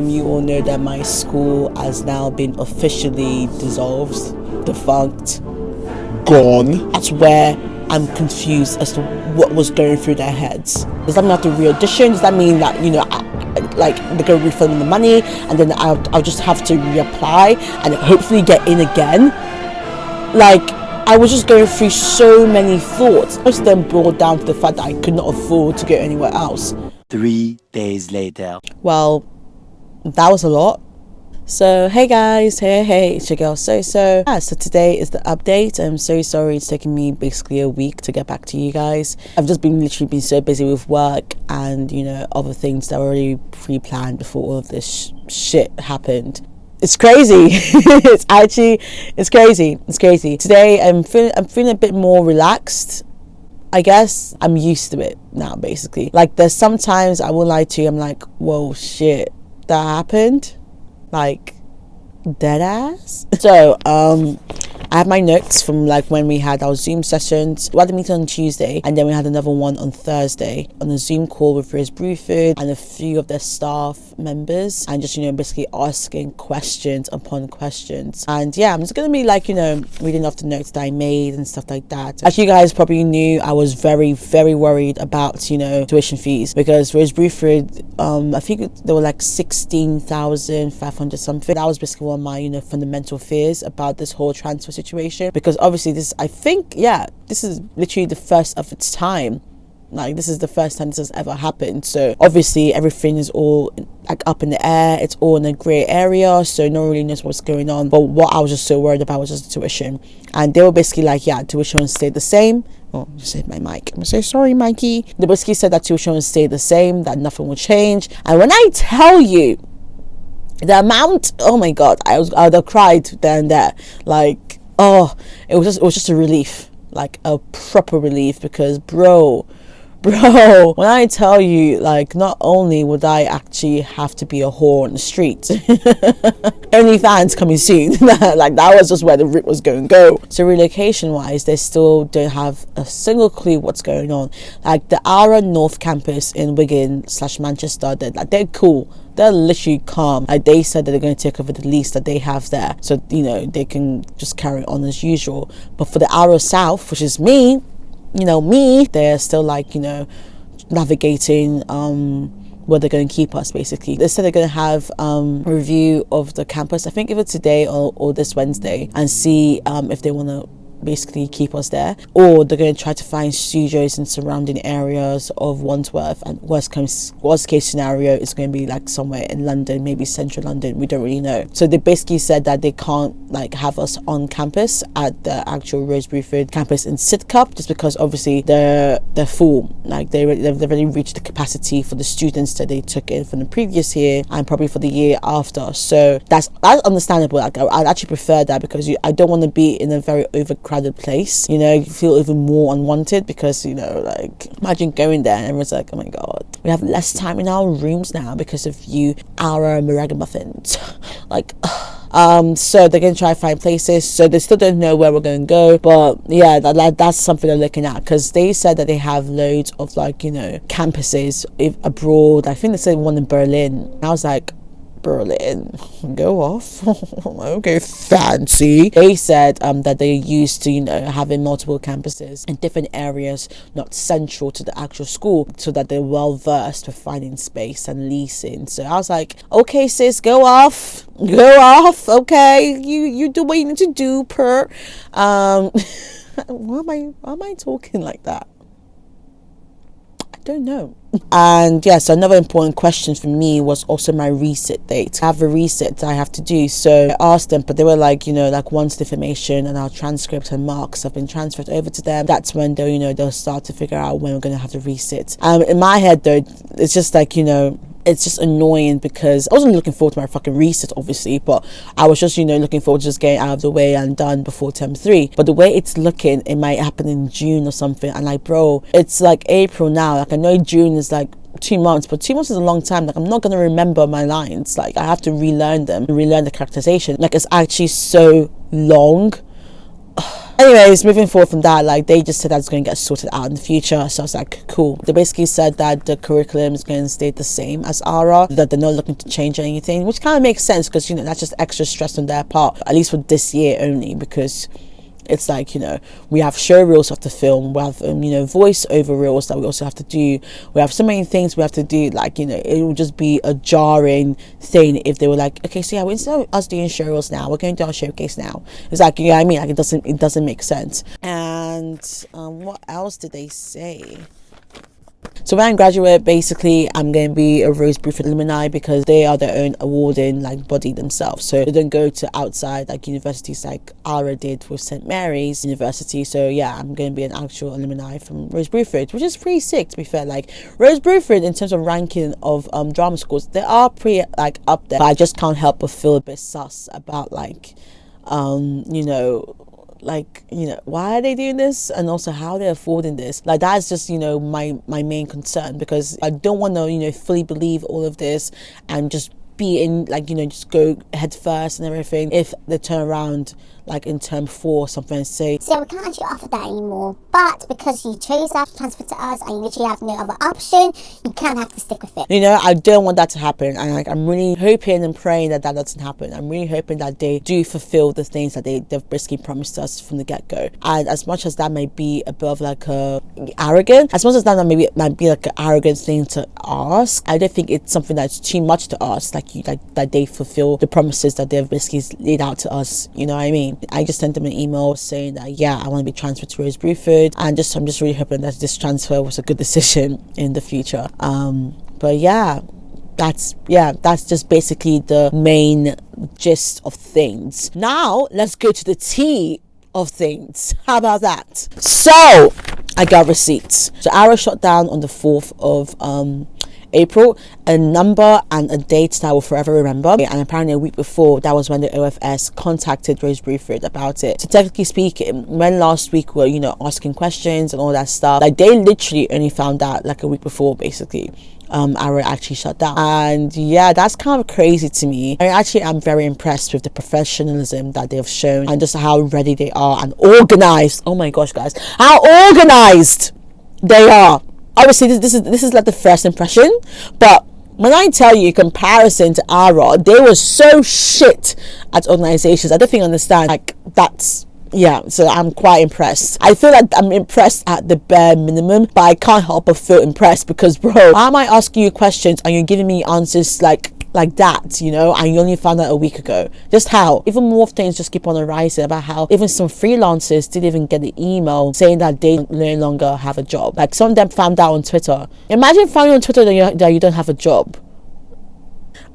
you all know that my school has now been officially dissolved, defunct, gone. That's where I'm confused as to what was going through their heads. Does that mean I have to re-audition? Does that mean that, you know, like they're going to refund me the money and then I'll just have to reapply and hopefully get in again? Like, I was just going through so many thoughts. Most of them boiled down to the fact that I could not afford to go anywhere else. 3 days later. Well, that was a lot. So hey guys, hey, it's your girl Soso. So today is the update. I'm so sorry it's taken me basically a week to get back to you guys. I've just literally been so busy with work and, you know, other things that were already pre-planned before all of this shit happened. It's crazy. It's crazy. Today I'm feeling a bit more relaxed. I guess I'm used to it now, basically. Like, there's sometimes, I won't lie to you, I'm like, whoa, shit, that happened? Like, dead ass? So, I have my notes from like when we had our Zoom sessions. We had a meeting on Tuesday and then we had another one on Thursday on a Zoom call with Rose Bruford and a few of their staff members, and just, you know, basically asking questions upon questions. And yeah, I'm just gonna be like, you know, reading off the notes that I made and stuff like that. As you guys probably knew, I was very worried about, you know, tuition fees, because Rose Bruford, I think they were like 16,500 something. That was basically one of my, you know, fundamental fears about this whole transfer situation, because obviously this, I think, yeah, this is literally the first of its time. Like, this is the first time this has ever happened. So obviously everything is all like up in the air, it's all in a grey area, so no one really knows what's going on. But what I was just so worried about was just the tuition, and they were basically like, yeah, tuition stayed the same. Oh, I just hit my mic. I'm so sorry, Mikey. They basically said that tuition would stay the same, that nothing would change. And when I tell you the amount, oh my god, I would have cried there and there. Like, oh, it was just a relief, like a proper relief, because bro, when I tell you, like, not only would I actually have to be a whore on the street, OnlyFans coming soon, like, that was just where the rip was going to go. So relocation wise, they still don't have a single clue what's going on. Like, the ALRA North campus in Wigan / Manchester, they're cool. They're literally calm. Like, they said that they're going to take over the lease that they have there, so, you know, they can just carry on as usual. But for the ALRA South, which is me, you know, they're still like, you know, navigating where they're going to keep us, basically. They said they're going to have a review of the campus, I think either today or this Wednesday, and see if they want to basically keep us there, or they're going to try to find studios in surrounding areas of Wandsworth, and worst case scenario is going to be like somewhere in London, maybe central London. We don't really know. So they basically said that they can't like have us on campus at the actual Rose Bruford campus in Sidcup, just because obviously they're full. Like, they've already reached the capacity for the students that they took in from the previous year and probably for the year after. So that's understandable. Like, I'd actually prefer that, because I don't want to be in a very overcrowded place, you know. You feel even more unwanted, because, you know, like, imagine going there and everyone's like, oh my god, we have less time in our rooms now because of you, our ragamuffins. Like, so they're gonna try to find places. So they still don't know where we're gonna go, but yeah, that's something they're looking at, because they said that they have loads of, like, you know, campuses abroad. I think they said one in Berlin. I was like, Berlin, go off. Okay, fancy. They said that they're used to, you know, having multiple campuses in different areas, not central to the actual school, so that they're well versed with finding space and leasing. So I was like, okay, sis, go off. Okay, you do what you need to do, per. Why am I talking like that? Don't know. And yeah, so another important question for me was also my resit date. I have a resit I have to do, so I asked them, but they were like, you know, like, once the information and our transcript and marks have been transferred over to them, that's when they'll, you know, they'll start to figure out when we're going to have the resit. In my head though, it's just like, you know, it's just annoying, because I wasn't looking forward to my fucking resit, obviously, but I was just, you know, looking forward to just getting out of the way and done before term 3. But the way it's looking, it might happen in June or something. And like, bro, it's like April now. Like, I know June is like 2 months, but 2 months is a long time. Like, I'm not gonna remember my lines. Like, I have to relearn them, relearn the characterization. Like, it's actually so long. Anyways, moving forward from that, like, they just said that it's going to get sorted out in the future. So I was like, cool. They basically said that the curriculum is going to stay the same as ALRA, that they're not looking to change anything, which kind of makes sense because, you know, that's just extra stress on their part, at least for this year only, because it's like, you know, we have show reels we have to film, we have, you know, voice over reels that we also have to do. We have so many things we have to do, like, you know, it will just be a jarring thing if they were like, okay, so yeah, instead of us doing show reels now, we're going to do our showcase now. It's like, you know what I mean? Like, it doesn't make sense. And what else did they say? So when I graduate, basically, I'm going to be a Rose Bruford alumni because they are their own awarding like body themselves. So they don't go to outside like universities like ALRA did with St. Mary's University. So yeah, I'm going to be an actual alumni from Rose Bruford, which is pretty sick, to be fair. Like, Rose Bruford, in terms of ranking of drama schools, they are pretty like up there. But I just can't help but feel a bit sus about like, you know, like, you know, why are they doing this, and also how they're affording this. Like, that's just, you know, my main concern, because I don't want to, you know, fully believe all of this and just be in, like, you know, just go head first and everything, if they turn around like in term 4 or something and say, so we can't actually offer that anymore, but because you chose that to transfer to us and you literally have no other option, you kind of have to stick with it. You know, I don't want that to happen, and like, I'm really hoping and praying that doesn't happen. I'm really hoping that they do fulfill the things that they've basically promised us from the get-go. And as much as that may be above like a arrogant, as much as that might be like an arrogant thing to ask, I don't think it's something that's too much to ask, like that they fulfill the promises that they've basically laid out to us. You know what I mean? I just sent them an email saying that, yeah, I want to be transferred to Rose Bruford, and I'm just really hoping that this transfer was a good decision in the future. But yeah, that's just basically the main gist of things. Now let's go to the tea of things. How about that? So I got receipts. So ALRA shut down on the 4th of April, a number and a date that I will forever remember. And apparently a week before, that was when the OFS contacted Rose Bruford about it. So technically speaking, when last week we were, you know, asking questions and all that stuff, like, they literally only found out like a week before, basically. ALRA actually shut down. And yeah, that's kind of crazy to me. I'm very impressed with the professionalism that they've shown and just how ready they are and organized. Oh my gosh, guys, how organized they are. Obviously, this is like the first impression, but when I tell you, comparison to ALRA, they were so shit at organizations. I don't think you understand. Like, that's, yeah, so I'm quite impressed. I feel like I'm impressed at the bare minimum, but I can't help but feel impressed because, bro, why am I asking you questions and you're giving me answers like that, you know, and you only found out a week ago? Just how? Even more things just keep on arising about how even some freelancers didn't even get the email saying that they no longer have a job. Like, some of them found out on Twitter. Imagine finding on Twitter that you don't have a job.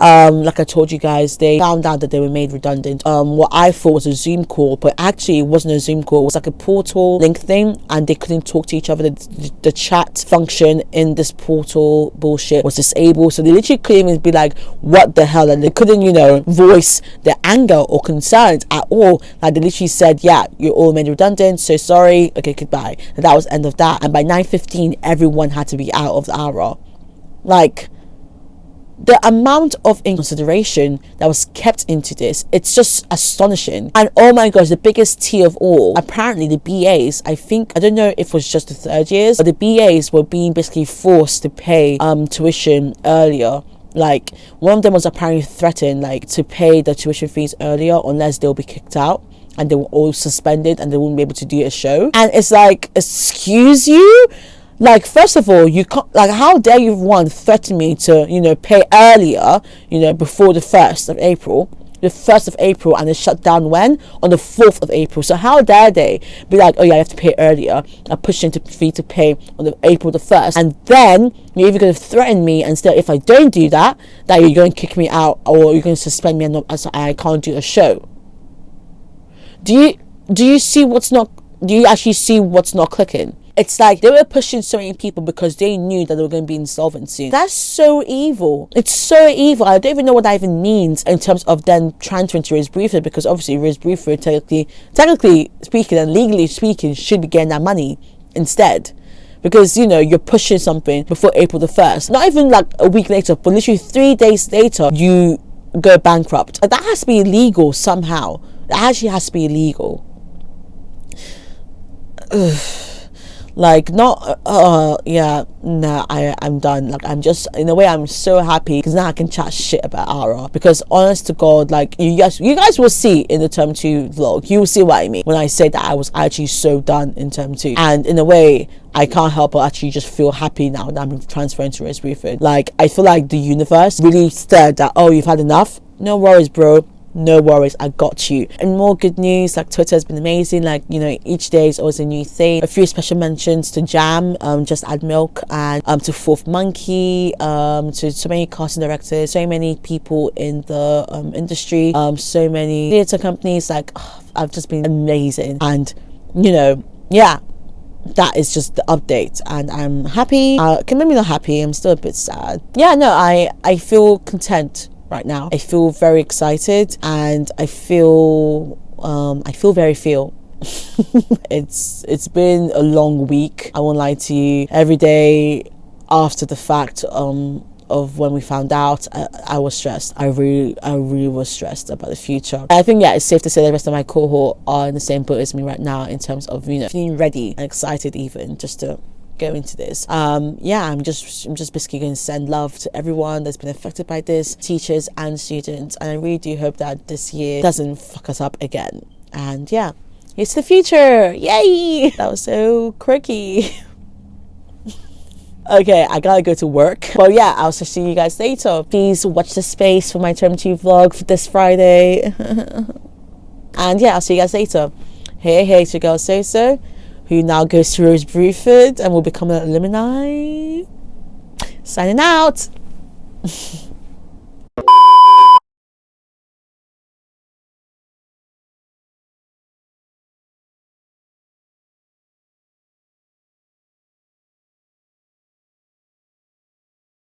Like I told you guys, they found out that they were made redundant. What I thought was a Zoom call, but actually it wasn't a Zoom call. It was like a portal link thing, and they couldn't talk to each other. The chat function in this portal bullshit was disabled, so they literally couldn't even be like, what the hell? And they couldn't, you know, voice their anger or concerns at all. Like, they literally said, yeah, you're all made redundant, so sorry, okay, goodbye. And that was the end of that. And by 9:15, everyone had to be out of the ALRA. Like, the amount of inconsideration that was kept into this, it's just astonishing. And oh my gosh, the biggest tea of all, apparently the BAs, I don't know if it was just the third years, but the BAs were being basically forced to pay tuition earlier. Like, one of them was apparently threatened, like, to pay the tuition fees earlier unless they'll be kicked out, and they were all suspended and they wouldn't be able to do a show. And it's like, excuse you? Like, first of all, you can't, like, how dare you threaten me to, you know, pay earlier, you know, before the 1st of April, and it shut down when? On the 4th of April. So how dare they be like, oh yeah, you have to pay earlier, and push into fee to pay on the April the 1st, and then you're even going to threaten me and say, if I don't do that, that you're going to kick me out, or you're going to suspend me, and I can't do a show. Do you see what's not? Do you actually see what's not clicking? It's like they were pushing so many people because they knew that they were going to be insolvent soon. That's so evil. It's so evil. I don't even know what that even means in terms of then transferring to Rose Bruford, because obviously Rose Bruford, technically speaking and legally speaking, should be getting that money instead. Because, you know, you're pushing something before April the 1st. Not even like a week later, but literally 3 days later, you go bankrupt. That has to be illegal somehow. That actually has to be illegal. like not yeah, nah, I'm done. Like, I'm just, in a way, I'm so happy because now I can chat shit about ALRA, because honest to God, like, you guys will see in the term 2 vlog, you will see what I mean when I say that I was actually so done in term 2. And in a way, I can't help but actually just feel happy now that I'm transferring to Rose Bruford. Like, I feel like the universe really said that, oh, you've had enough, no worries, bro, no worries, I got you. And more good news, like, Twitter has been amazing. Like, you know, each day is always a new thing. A few special mentions to Jam, Just Add Milk, and to Fourth Monkey, to so many casting directors, so many people in the industry, so many theatre companies. Like, I've just been amazing. And, you know, yeah, that is just the update, and I'm happy. Maybe not happy, I'm still a bit sad. Yeah, no, I feel content right now. I feel very excited, and I feel very feel. It's been a long week, I won't lie to you. Every day after the fact of when we found out, I was stressed. I really was stressed about the future. I think, yeah, it's safe to say the rest of my cohort are in the same boat as me right now, in terms of, you know, feeling ready and excited even just to go into this. Yeah, I'm just basically going to send love to everyone that's been affected by this, teachers and students, and I really do hope that this year doesn't fuck us up again. And yeah, it's the future, yay! That was so quirky. Okay, I gotta go to work, but yeah, I'll see you guys later. Please watch the space for my term 2 vlog for this Friday. And yeah, I'll see you guys later. Hey, it's your girl Soso, who now goes to Rose Bruford and will become an alumni. Signing out.